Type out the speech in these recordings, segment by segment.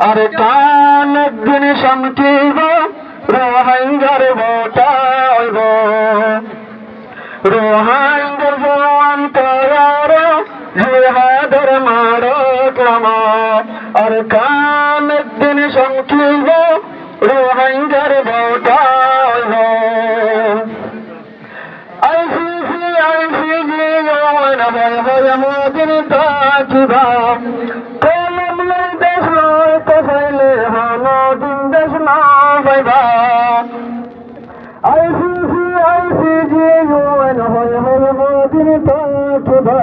আর কান একদিন শান্তিব রোহাঙ্গার বটাইব রোহাঙ্গার অন্তর জিহাদের মারকলাম আর কান একদিন শান্তিব রোহাঙ্গার বটাইব আইসিসি না ভয় ভয় মোদিন তাকিবা কলম দেশ নয় কসাইলে হলো দিন দেশ না পাইবা আইসিসি না ভয় ভয় মোদিন তাকিবা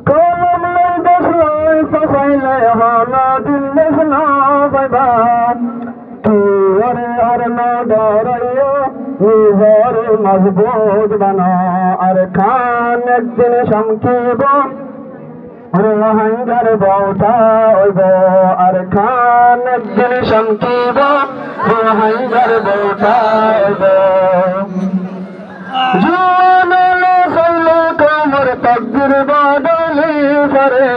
কলম দেশ নয় কসাইলে হলো দিন দেশ না পাইবা আর না ডরাইও নিজের মজবুত বানা আর খান একদিন শামকিব রোহাঙ্গার বটাইব আর খান একদিন শামকিব রোহাঙ্গার বটাইব জানালে সাইলে কমর তকদির বদলি করে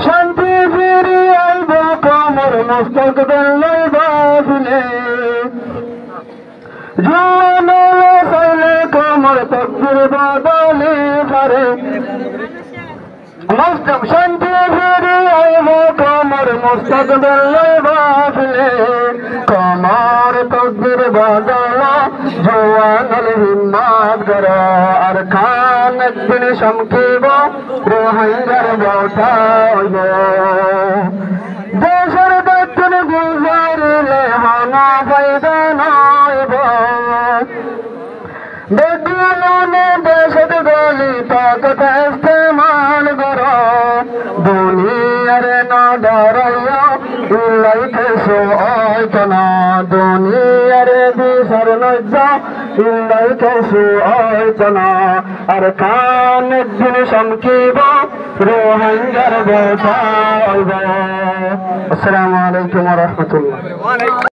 শান্তি ফিরি আইব কমর মুস্তকবিল লইবা ফিলে জানালে সাইলে কমর তকদির বদলি করে শান্তি ফিরি আইব কমর মুস্তকবিল লইবা ফিলে কমর তকদির বদলা জওয়ানুল হিম্মত করো আর খান একদিন শামকিব রোহাঙ্গার বটাইব দেশের দক্ষিণ গুজারিলে হানা ফায়দা নাইব বেদুনে দেশের গলি তাকত ইস্তেমাল করো দুনিয়ার না ডরাইয়া ইল্লাইকে সুআইতনা দুনিয়ার বিসর লজ্জা ইল্লাইকে সুআইতনা আর খান একদিন শামকিব রোহাঙ্গার বটাইব। আসসালামু আলাইকুম ওয়া রাহমাতুল্লাহ।